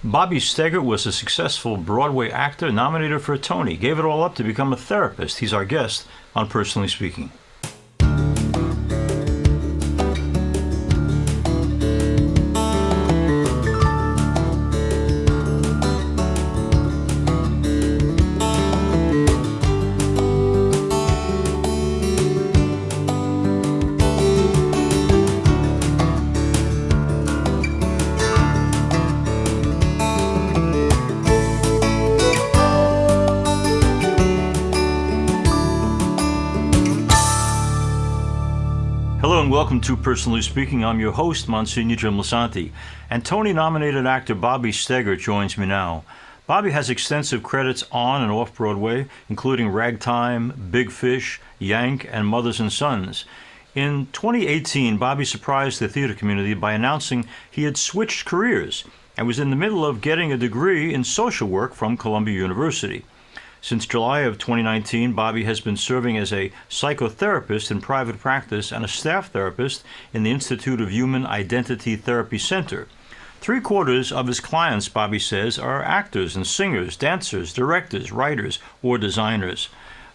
Bobby Steggert was a successful Broadway actor nominated for a Tony, gave it all up to become a therapist. He's our guest on Personally Speaking. Hello and welcome to Personally Speaking. I'm your host, Msgr Lisante, and Tony-nominated actor Bobby Steggert joins me now. Bobby has extensive credits on and off Broadway, including Ragtime, Big Fish, Yank, and Mothers and Sons. In 2018, Bobby surprised the theater community by announcing he had switched careers and was in the middle of getting a degree in social work from Columbia University. Since July of 2019, Bobby has been serving as a psychotherapist in private practice and a staff therapist in the Institute of Human Identity Therapy Center. 3/4 of his clients, Bobby says, are actors and singers, dancers, directors, writers, or designers.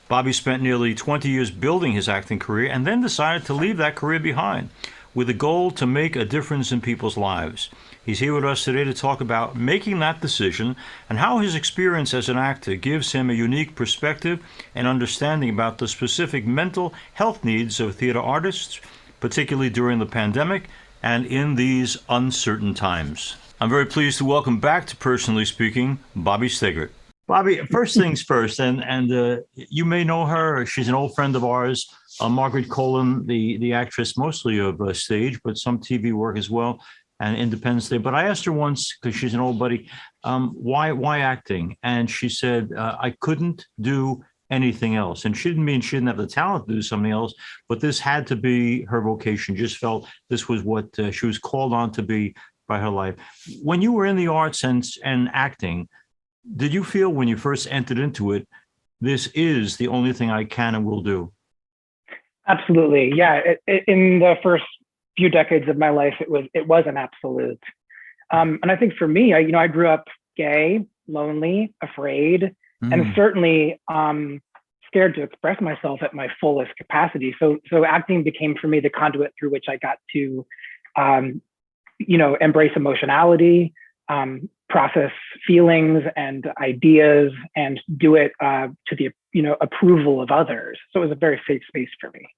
Bobby spent nearly 20 years building his acting career and then decided to leave that career behind with a goal to make a difference in people's lives. He's here with us today to talk about making that decision and how his experience as an actor gives him a unique perspective and understanding about the specific mental health needs of theater artists, particularly during the pandemic and in these uncertain times. I'm very pleased to welcome back to Personally Speaking, Bobby Steggert. Bobby, first things first, and you may know her. She's an old friend of ours, Margaret Colin, the actress, mostly of stage, but some TV work as well, and Independence Day. But I asked her once, because she's an old buddy, why acting? And she said, I couldn't do anything else. And she didn't mean she didn't have the talent to do something else, but this had to be her vocation. Just felt this was what she was called on to be by her life. When you were in the arts and acting, did you feel when you first entered into it, this is the only thing I can and will do? Absolutely. Yeah. In the first few decades of my life, it was an absolute. And I think for me, I grew up gay, lonely, afraid, and certainly scared to express myself at my fullest capacity. So acting became for me the conduit through which I got to, embrace emotionality, process feelings and ideas, and do it to the approval of others. So it was a very safe space for me.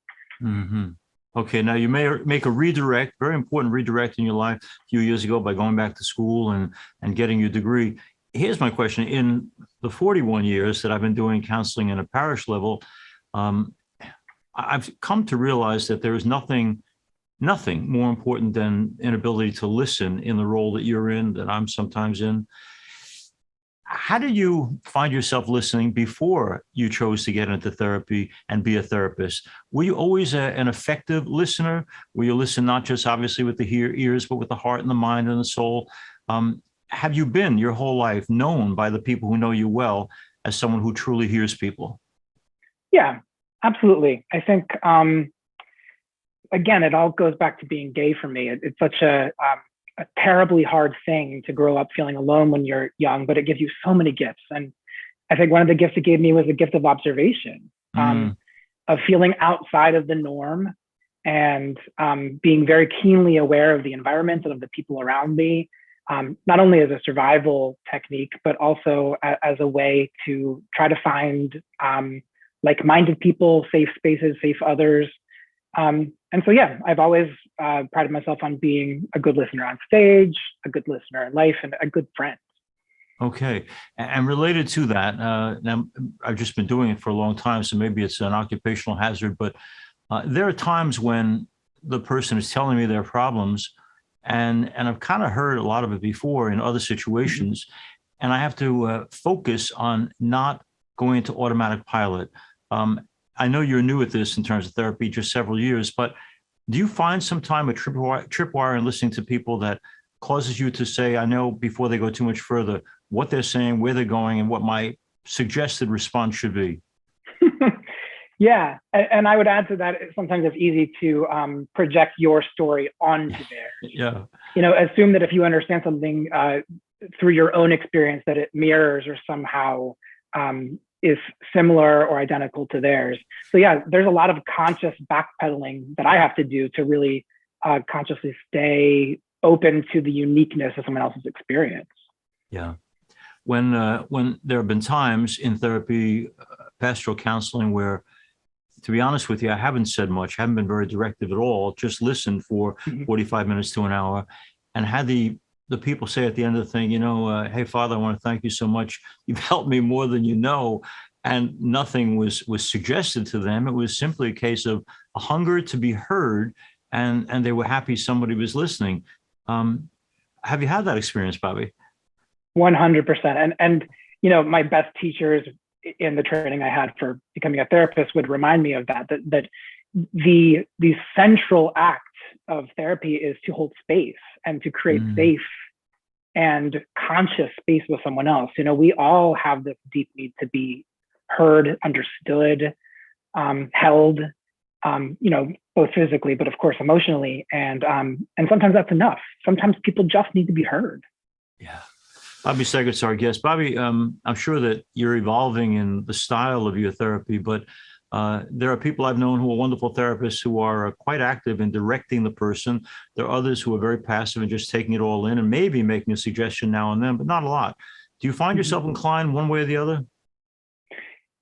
Mm-hmm. Okay, now you may make a redirect, very important redirect in your life a few years ago by going back to school and getting your degree. Here's my question. In the 41 years that I've been doing counseling in a parish level, I've come to realize that there is nothing more important than an ability to listen in the role that you're in, that I'm sometimes in. How did you find yourself listening before you chose to get into therapy and be a therapist? Were you always an effective listener? Were you listen not just obviously with the ears, but with the heart and the mind and the soul? Have you been your whole life known by the people who know you well as someone who truly hears people? Yeah, absolutely. I think, again, it all goes back to being gay for me. It's such a terribly hard thing to grow up feeling alone when you're young, but it gives you so many gifts. And I think one of the gifts it gave me was the gift of observation, of feeling outside of the norm and being very keenly aware of the environment and of the people around me, not only as a survival technique, but also as a way to try to find like-minded people, safe spaces, safe others. And so, yeah, I've always prided myself on being a good listener on stage, a good listener in life, and a good friend. Okay. And related to that, now I've just been doing it for a long time, so maybe it's an occupational hazard, but there are times when the person is telling me their problems, and I've kind of heard a lot of it before in other situations, and I have to focus on not going into automatic pilot. I know you're new at this in terms of therapy, just several years, but do you find sometime a tripwire in listening to people that causes you to say, I know before they go too much further, what they're saying, where they're going, and what my suggested response should be? Yeah, and I would add to that, sometimes it's easy to project your story onto theirs. Yeah. Assume that if you understand something, through your own experience that it mirrors or somehow is similar or identical to theirs. So yeah, there's a lot of conscious backpedaling that I have to do to really consciously stay open to the uniqueness of someone else's experience. Yeah. When there have been times in therapy, pastoral counseling, where, to be honest with you, I haven't said much, haven't been very directive at all, just listened for 45 minutes to an hour, and had the people say at the end of the thing, hey, Father, I want to thank you so much. You've helped me more than you know. And nothing was suggested to them. It was simply a case of a hunger to be heard, and they were happy somebody was listening. Have you had that experience, Bobby? 100%. And my best teachers in the training I had for becoming a therapist would remind me of that the central act of therapy is to hold space and to create safe and conscious space with someone else. We all have this deep need to be heard, understood, held, both physically, but of course emotionally. And sometimes that's enough. Sometimes people just need to be heard. Yeah. Bobby Steggert's our guest. Bobby, I'm sure that you're evolving in the style of your therapy, but there are people I've known who are wonderful therapists who are quite active in directing the person. There are others who are very passive and just taking it all in and maybe making a suggestion now and then, but not a lot. Do you find yourself inclined one way or the other?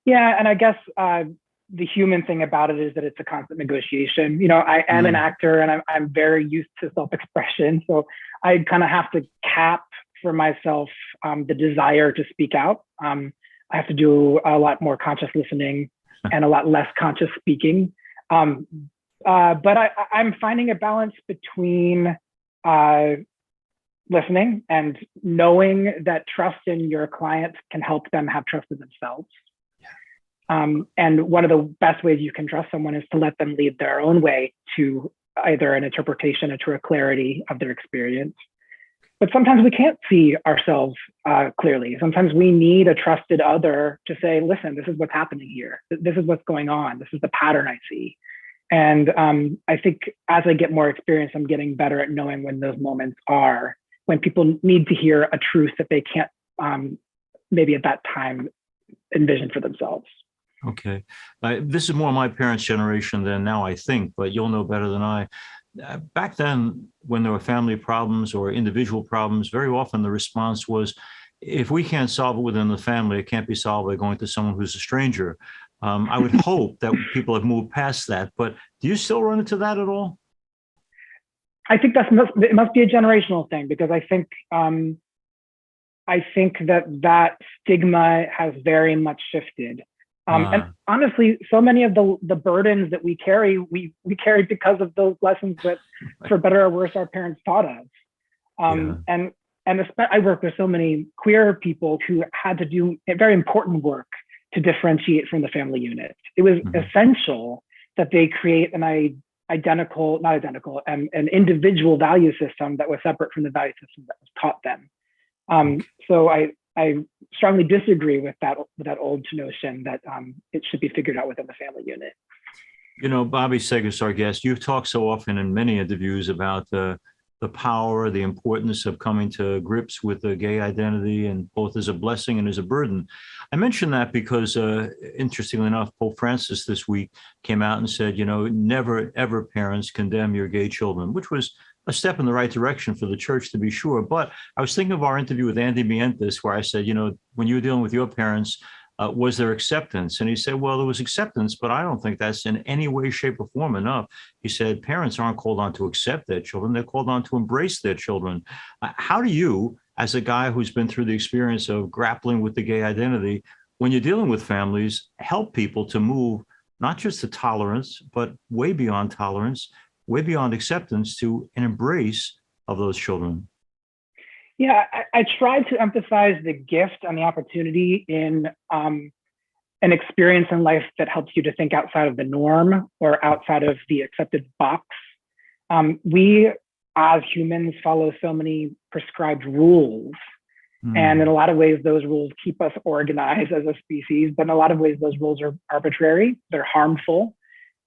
Yeah, and I guess the human thing about it is that it's a constant negotiation. I am an actor, and I'm very used to self-expression, so I kind of have to cap for myself the desire to speak out. I have to do a lot more conscious listening and a lot less conscious speaking. But I'm finding a balance between listening and knowing that trust in your client can help them have trust in themselves. And one of the best ways you can trust someone is to let them lead their own way to either an interpretation or to a clarity of their experience. But sometimes we can't see ourselves clearly. Sometimes we need a trusted other to say, listen, this is what's happening here. This is what's going on. This is the pattern I see. And I think as I get more experience, I'm getting better at knowing when those moments are, when people need to hear a truth that they can't maybe at that time envision for themselves. Okay. This is more my parents' generation than now, I think, but you'll know better than I. Back then, when there were family problems or individual problems, very often the response was, if we can't solve it within the family, it can't be solved by going to someone who's a stranger. I would hope that people have moved past that, but do you still run into that at all? I think it must be a generational thing, because I think that stigma has very much shifted. And honestly, so many of the burdens that we carry because of those lessons that, for better or worse, our parents taught us. And I work with so many queer people who had to do very important work to differentiate from the family unit. It was essential that they create an individual value system that was separate from the value system that was taught them. So I strongly disagree with that old notion that it should be figured out within the family unit. Bobby Steggert's our guest. You've talked so often in many interviews about the power, the importance of coming to grips with the gay identity, and both as a blessing and as a burden. I mention that because, interestingly enough, Pope Francis this week came out and said, never, ever, parents, condemn your gay children, which was a step in the right direction for the church, to be sure. But I was thinking of our interview with Andy Mientes, where I said, when you were dealing with your parents, was there acceptance? And he said, well, there was acceptance, but I don't think that's in any way, shape, or form enough. He said, parents aren't called on to accept their children. They're called on to embrace their children. How do you, as a guy who's been through the experience of grappling with the gay identity, when you're dealing with families, help people to move not just to tolerance, but way beyond tolerance, way beyond acceptance, to an embrace of those children? Yeah, I try to emphasize the gift and the opportunity in an experience in life that helps you to think outside of the norm or outside of the accepted box. We, as humans, follow so many prescribed rules. And in a lot of ways, those rules keep us organized as a species, but in a lot of ways, those rules are arbitrary, they're harmful,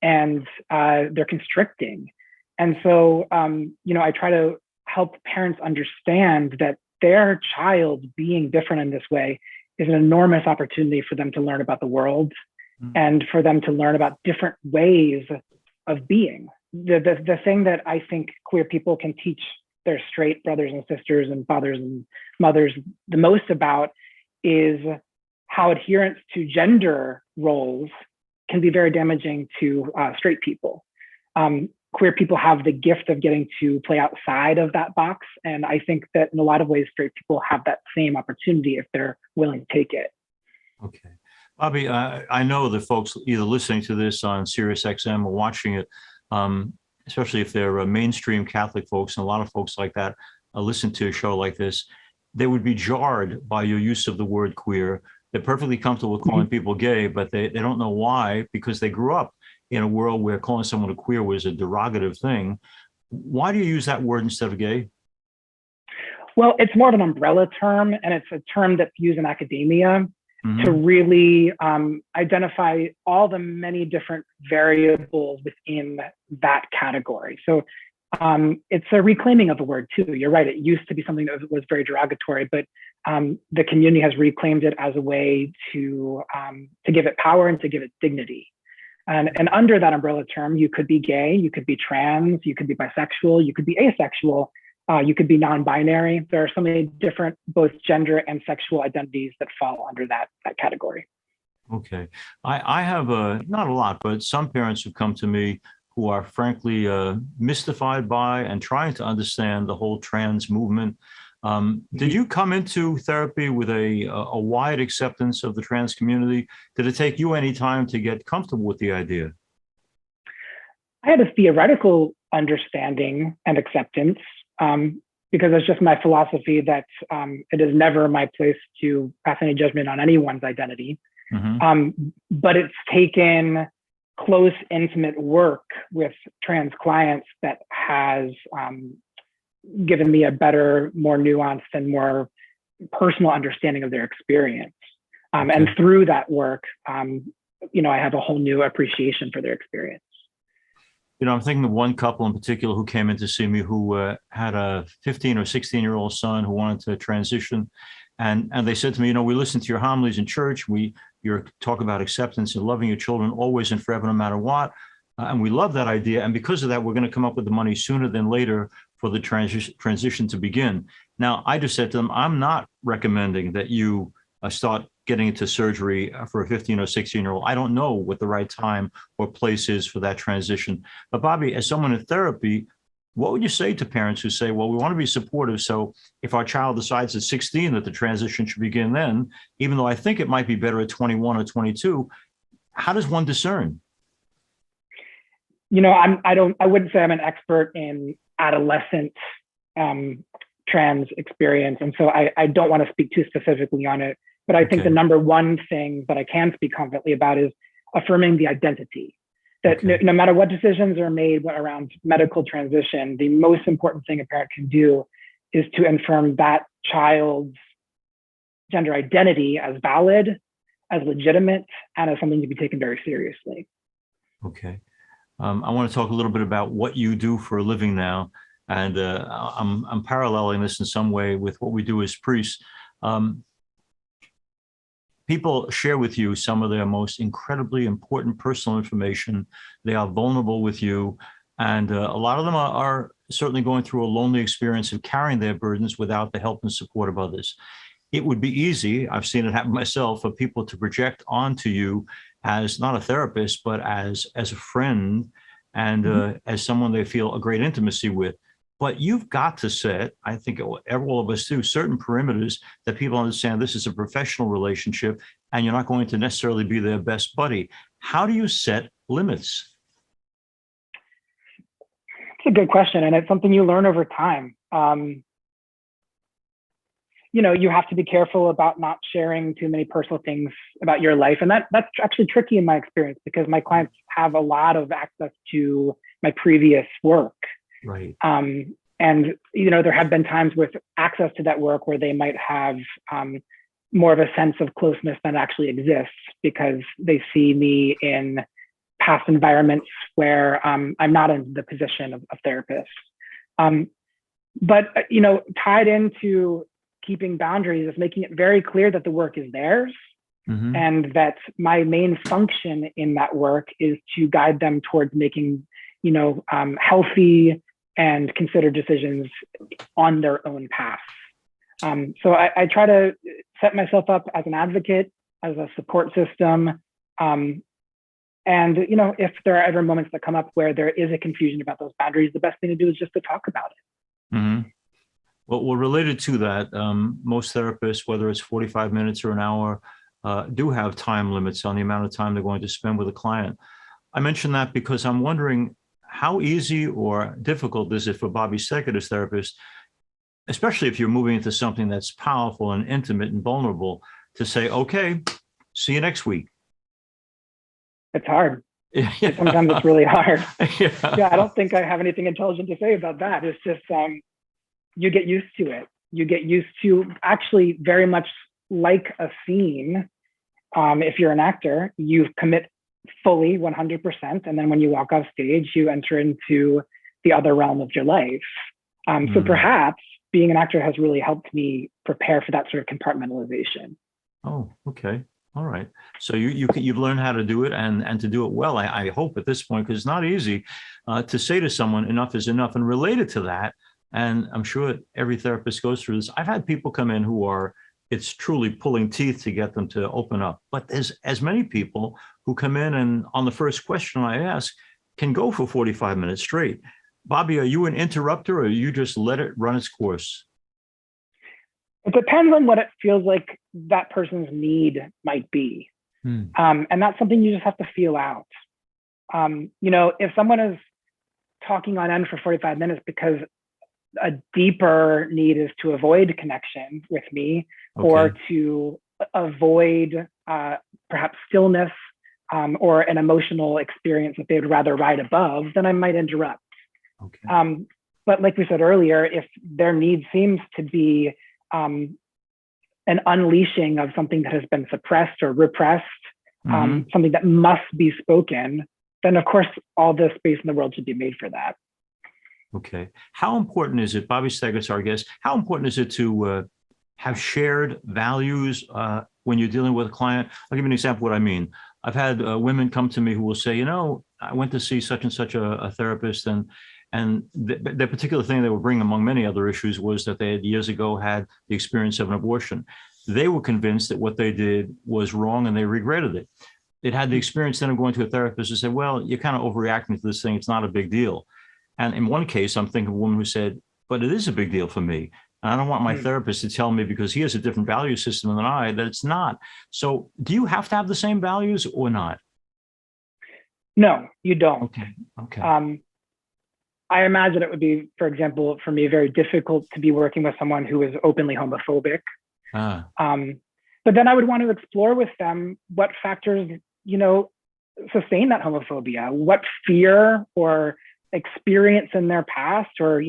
and they're constricting. And so, I try to help parents understand that their child being different in this way is an enormous opportunity for them to learn about the world and for them to learn about different ways of being. The thing that I think queer people can teach their straight brothers and sisters and fathers and mothers the most about is how adherence to gender roles can be very damaging to straight people. Queer people have the gift of getting to play outside of that box. And I think that in a lot of ways, straight people have that same opportunity if they're willing to take it. Okay. Bobby, I know that folks either listening to this on Sirius XM or watching it, especially if they're mainstream Catholic folks, and a lot of folks like that listen to a show like this, they would be jarred by your use of the word queer. They're perfectly comfortable with calling people gay, but they don't know why, because they grew up in a world where calling someone a queer was a derogative thing. Why do you use that word instead of gay? Well, it's more of an umbrella term, and it's a term that's used in academia to really identify all the many different variables within that category. So it's a reclaiming of the word too. You're right. It used to be something that was very derogatory, but the community has reclaimed it as a way to give it power and to give it dignity. And under that umbrella term, you could be gay, you could be trans, you could be bisexual, you could be asexual, you could be non-binary. There are so many different both gender and sexual identities that fall under that category. Okay. I have not a lot, but some parents who come to me who are frankly mystified by and trying to understand the whole trans movement. Did you come into therapy with a wide acceptance of the trans community? Did it take you any time to get comfortable with the idea? I had a theoretical understanding and acceptance because it's just my philosophy that it is never my place to pass any judgment on anyone's identity. But it's taken close, intimate work with trans clients that has given me a better, more nuanced and more personal understanding of their experience. And through that work, I have a whole new appreciation for their experience. I'm thinking of one couple in particular who came in to see me who had a 15 or 16-year-old son who wanted to transition. And they said to me, we listen to your homilies in church. You talk about acceptance and loving your children always and forever, no matter what. And we love that idea. And because of that, we're going to come up with the money sooner than later for the transition to begin. Now, I just said to them, I'm not recommending that you start getting into surgery for a 15 or 16-year-old. I don't know what the right time or place is for that transition. But Bobby, as someone in therapy, what would you say to parents who say, well, we want to be supportive, so if our child decides at 16 that the transition should begin then, even though I think it might be better at 21 or 22, how does one discern? I wouldn't say I'm an expert in adolescent trans experience. And so I don't want to speak too specifically on it. But I think the number one thing that I can speak confidently about is affirming the identity. That no matter what decisions are made around medical transition, the most important thing a parent can do is to affirm that child's gender identity as valid, as legitimate, and as something to be taken very seriously. Okay. I want to talk a little bit about what you do for a living now. And I'm paralleling this in some way with what we do as priests. People share with you some of their most incredibly important personal information. They are vulnerable with you. And a lot of them are certainly going through a lonely experience of carrying their burdens without the help and support of others. It would be easy, I've seen it happen myself, for people to project onto you as not a therapist, but as a friend and as someone they feel a great intimacy with. But you've got to set, I think all of us do, certain perimeters that people understand this is a professional relationship and you're not going to necessarily be their best buddy. How do you set limits? It's a good question. And it's something you learn over time. You have to be careful about not sharing too many personal things about your life. And that's actually tricky in my experience because my clients have a lot of access to my previous work. Right. And there have been times with access to that work where they might have more of a sense of closeness than actually exists because they see me in past environments where I'm not in the position of therapist. But tied into keeping boundaries is making it very clear that the work is theirs, Mm-hmm. and that my main function in that work is to guide them towards making, healthy and considered decisions on their own path. So I try to set myself up as an advocate, as a support system. And, if there are ever moments that come up where there is a confusion about those boundaries, the best thing to do is just to talk about it. Mm-hmm. Well, related to that, most therapists, whether it's 45 minutes or an hour, do have time limits on the amount of time they're going to spend with a client. I mention that because I'm wondering how easy or difficult is it for Bobby Steggert as therapist, especially if you're moving into something that's powerful and intimate and vulnerable, to say, okay, see you next week. It's hard. Yeah. Sometimes it's really hard. Yeah. Yeah, I don't think I have anything intelligent to say about that. It's just you get used to it. You get used to, actually, very much like a scene. If you're an actor, you commit fully 100%. And then when you walk off stage, you enter into the other realm of your life. So perhaps being an actor has really helped me prepare for that sort of compartmentalization. Oh, okay. All right. So you've learned how to do it and to do it well, I hope, at this point, because it's not easy to say to someone, enough is enough. And related to that, and I'm sure every therapist goes through this, I've had people come in it's truly pulling teeth to get them to open up. But there's as many people who come in and on the first question I ask can go for 45 minutes straight. Bobby, are you an interrupter, or you just let it run its course? It depends on what it feels like that person's need might be. And that's something you just have to feel out. If someone is talking on end for 45 minutes because a deeper need is to avoid connection with me, okay, or to avoid perhaps stillness or an emotional experience that they would rather ride above, then I might interrupt. Okay. But like we said earlier, if their need seems to be an unleashing of something that has been suppressed or repressed, something that must be spoken, then of course all the space in the world should be made for that. Okay. How important is it, Bobby Steggert's our guest, how important is it to have shared values when you're dealing with a client? I'll give you an example of what I mean. I've had women come to me who will say, I went to see such and such a therapist, and the particular thing they would bring, among many other issues, was that they had years ago had the experience of an abortion. They were convinced that what they did was wrong and they regretted it. They'd had the experience then of going to a therapist who said, well, you're kind of overreacting to this thing. It's not a big deal. And in one case, I'm thinking of a woman who said, but it is a big deal for me. And I don't want my therapist to tell me, because he has a different value system than I, that it's not. So do you have to have the same values or not? No, you don't. Okay. I imagine it would be, for example, for me, very difficult to be working with someone who is openly homophobic. But then I would want to explore with them what factors, sustain that homophobia, what fear or experience in their past, or,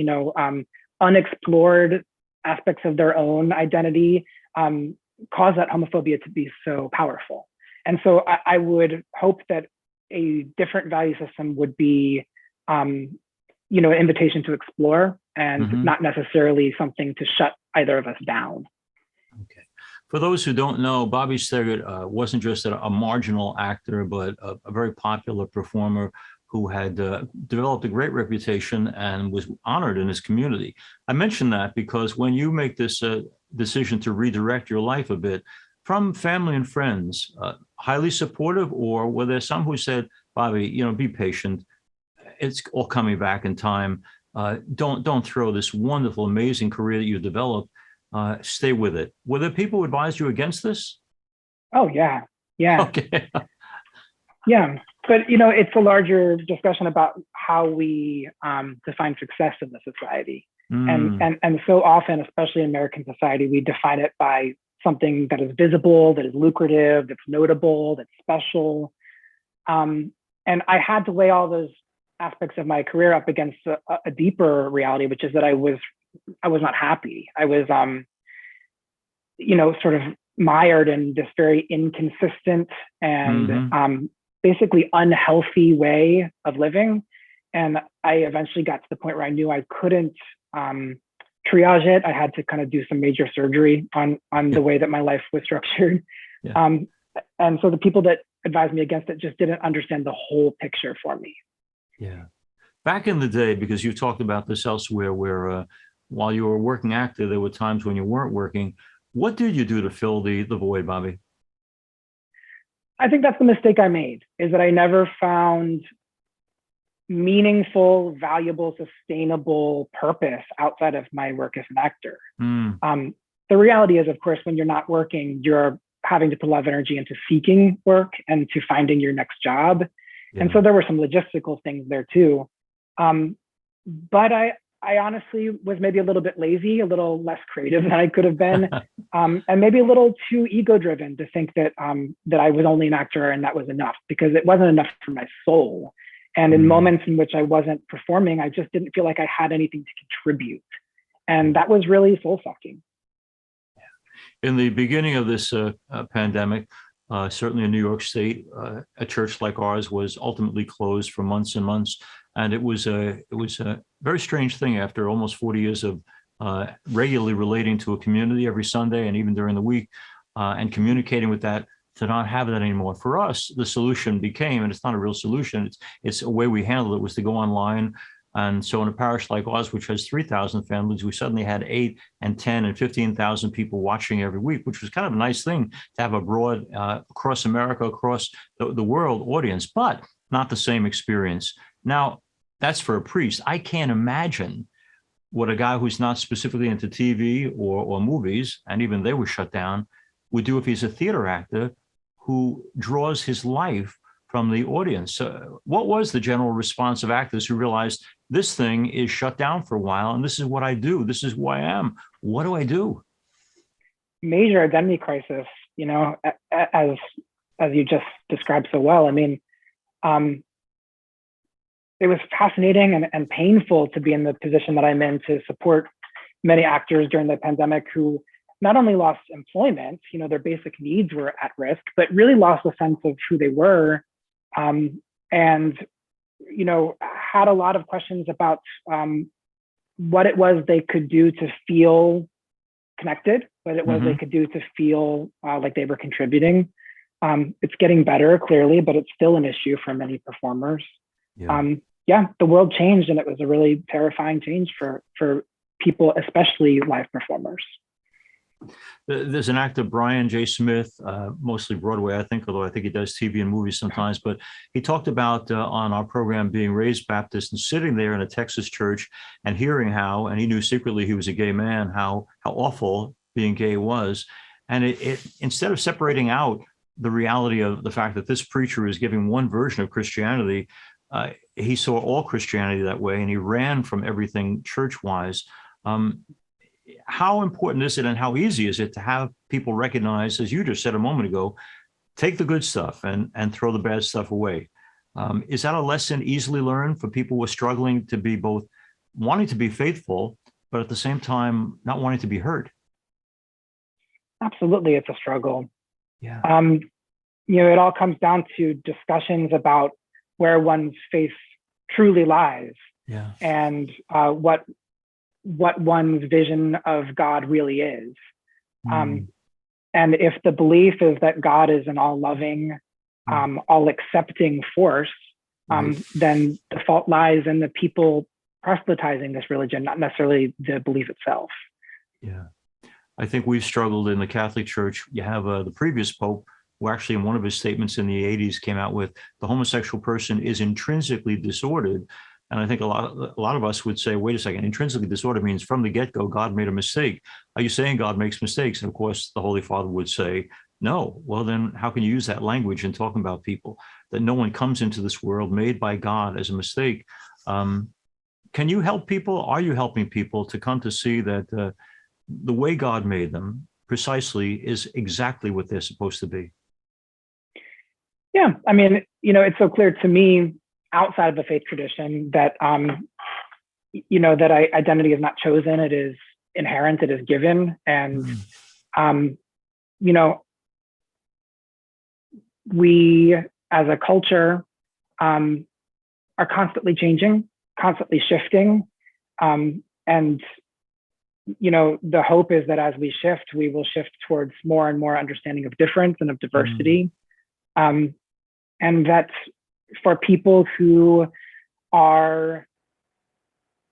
unexplored aspects of their own identity cause that homophobia to be so powerful. And so I would hope that a different value system would be, an invitation to explore, and not necessarily something to shut either of us down. Okay. For those who don't know, Bobby Steggert wasn't just a marginal actor, but a very popular performer who had developed a great reputation and was honored in his community. I mention that because when you make this decision to redirect your life a bit, from family and friends, highly supportive, or were there some who said, Bobby, be patient, it's all coming back in time. Don't throw this wonderful, amazing career that you developed. Stay with it. Were there people who advised you against this? Oh, yeah. Okay. Yeah. But, it's a larger discussion about how we define success in the society. And so often, especially in American society, we define it by something that is visible, that is lucrative, that's notable, that's special. And I had to weigh all those aspects of my career up against a deeper reality, which is that I was not happy. I was, sort of mired in this very inconsistent and basically unhealthy way of living. And I eventually got to the point where I knew I couldn't triage it. I had to kind of do some major surgery on the way that my life was structured. Yeah. And so the people that advised me against it just didn't understand the whole picture for me. Yeah. Back in the day, because you talked about this elsewhere, where while you were a working actor, there were times when you weren't working. What did you do to fill the void, Bobby? I think that's the mistake I made, is that I never found meaningful, valuable, sustainable purpose outside of my work as an actor. The reality is, of course, when you're not working, you're having to put a lot of energy into seeking work and to finding your next job. Yeah. And so there were some logistical things there too. But I honestly was maybe a little bit lazy, a little less creative than I could have been, and maybe a little too ego-driven to think that that I was only an actor and that was enough, because it wasn't enough for my soul. And in moments in which I wasn't performing, I just didn't feel like I had anything to contribute. And that was really soul-sucking. In the beginning of this pandemic, certainly in New York State, a church like ours was ultimately closed for months and months. And it was a very strange thing after almost 40 years of regularly relating to a community every Sunday and even during the week and communicating with that, to not have that anymore. For us, the solution became, and it's not a real solution, it's a way we handled it, was to go online. And so in a parish like ours, which has 3,000 families, we suddenly had 8 and 10 and 15,000 people watching every week, which was kind of a nice thing to have a broad, across America, across the world audience, but not the same experience. Now, that's for a priest. I can't imagine what a guy who's not specifically into TV or movies, and even they were shut down, would do if he's a theater actor who draws his life from the audience. What was the general response of actors who realized this thing is shut down for a while, and this is what I do, this is who I am? What do I do? Major identity crisis, you know, as you just described so well. I mean, it was fascinating and painful to be in the position that I'm in, to support many actors during the pandemic who not only lost employment, you know, their basic needs were at risk, but really lost a sense of who they were. And, you know, had a lot of questions about what it was they could do to feel connected, what it was they could do to feel like they were contributing. It's getting better, clearly, but it's still an issue for many performers. Yeah, the world changed, and it was a really terrifying change for people, especially live performers. There's an actor, Brian J. Smith, mostly Broadway, I think, although I think he does TV and movies sometimes, but he talked about on our program being raised Baptist and sitting there in a Texas church and hearing how, and he knew secretly he was a gay man, how awful being gay was. And it instead of separating out the reality of the fact that this preacher is giving one version of Christianity, he saw all Christianity that way, and he ran from everything church-wise. How important is it, and how easy is it to have people recognize, as you just said a moment ago, take the good stuff and throw the bad stuff away? Is that a lesson easily learned for people who are struggling to be both wanting to be faithful, but at the same time not wanting to be hurt? Absolutely, it's a struggle. Yeah. You know, it all comes down to discussions about where one's faith truly lies, and what one's vision of God really is. And if the belief is that God is an all-loving, all-accepting force, then the fault lies in the people proselytizing this religion, not necessarily the belief itself. Yeah. I think we've struggled in the Catholic Church. You have the previous Pope, who actually in one of his statements in the 80s came out with, the homosexual person is intrinsically disordered. And I think a lot of us would say, wait a second, intrinsically disordered means from the get-go, God made a mistake. Are you saying God makes mistakes? And of course, the Holy Father would say, no. Well, then how can you use that language in talking about people? That no one comes into this world made by God as a mistake. Can you help people? Are you helping people to come to see that the way God made them precisely is exactly what they're supposed to be? Yeah, I mean, you know, it's so clear to me outside of the faith tradition that, you know, that identity is not chosen, it is inherent, it is given. And, you know, we as a culture are constantly changing, constantly shifting. And the hope is that as we shift, we will shift towards more and more understanding of difference and of diversity. And that for people who are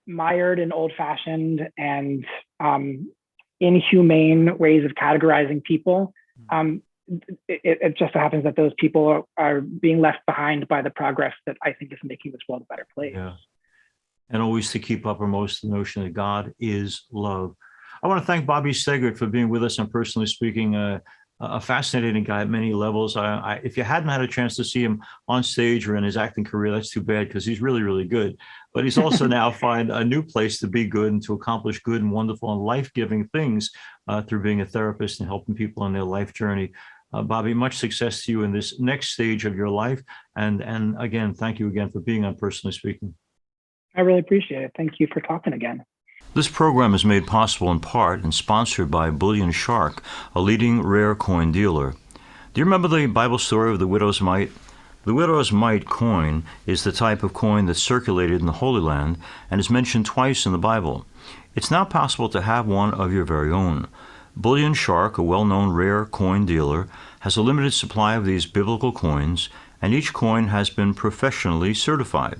mired in old-fashioned and inhumane ways of categorizing people, it just so happens that those people are being left behind by the progress that I think is making this world a better place. Yeah. And always to keep uppermost the notion that God is love. I want to thank Bobby Steggert for being with us on Personally Speaking, a fascinating guy at many levels. If you hadn't had a chance to see him on stage or in his acting career, that's too bad, because he's really, really good. But he's also now find a new place to be good and to accomplish good and wonderful and life-giving things through being a therapist and helping people on their life journey. Bobby, much success to you in this next stage of your life. And again, thank you again for being on Personally Speaking. I really appreciate it. Thank you for talking again. This program is made possible in part and sponsored by Bullion Shark, a leading rare coin dealer. Do you remember the Bible story of the widow's mite? The widow's mite coin is the type of coin that's circulated in the Holy Land and is mentioned twice in the Bible. It's now possible to have one of your very own. Bullion Shark, a well-known rare coin dealer, has a limited supply of these biblical coins, and each coin has been professionally certified.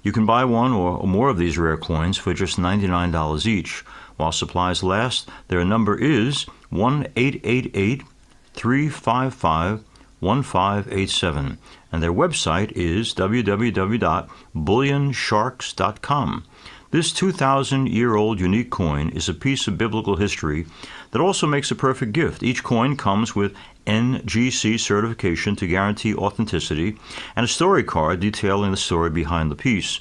You can buy one or more of these rare coins for just $99 each. While supplies last, their number is 1-888-355-1587, and their website is www.bullionsharks.com. This 2,000-year-old unique coin is a piece of biblical history that also makes a perfect gift. Each coin comes with NGC certification to guarantee authenticity and a story card detailing the story behind the piece.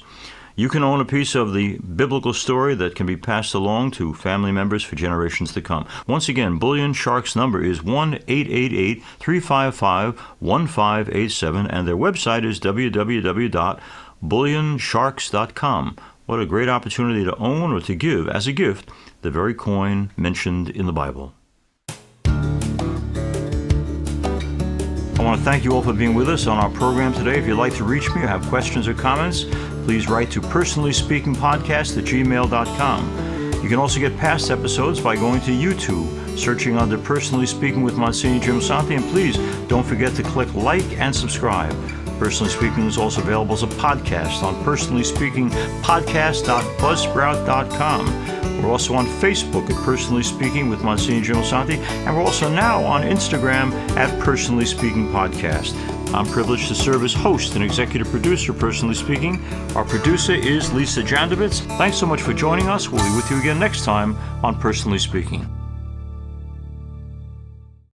You can own a piece of the biblical story that can be passed along to family members for generations to come. Once again, Bullion Shark's number is 1-888-355-1587, and their website is www.bullionsharks.com. What a great opportunity to own or to give as a gift the very coin mentioned in the Bible. I want to thank you all for being with us on our program today. If you'd like to reach me or have questions or comments, please write to personallyspeakingpodcast@gmail.com. You can also get past episodes by going to YouTube, searching under Personally Speaking with Msgr Jim Lisante, and please don't forget to click like and subscribe. Personally Speaking is also available as a podcast on personallyspeakingpodcast.buzzsprout.com. We're also on Facebook at Personally Speaking with Msgr Jim Lisante, and we're also now on Instagram at Personally Speaking Podcast. I'm privileged to serve as host and executive producer of Personally Speaking. Our producer is Lisa Jandovitz. Thanks so much for joining us. We'll be with you again next time on Personally Speaking.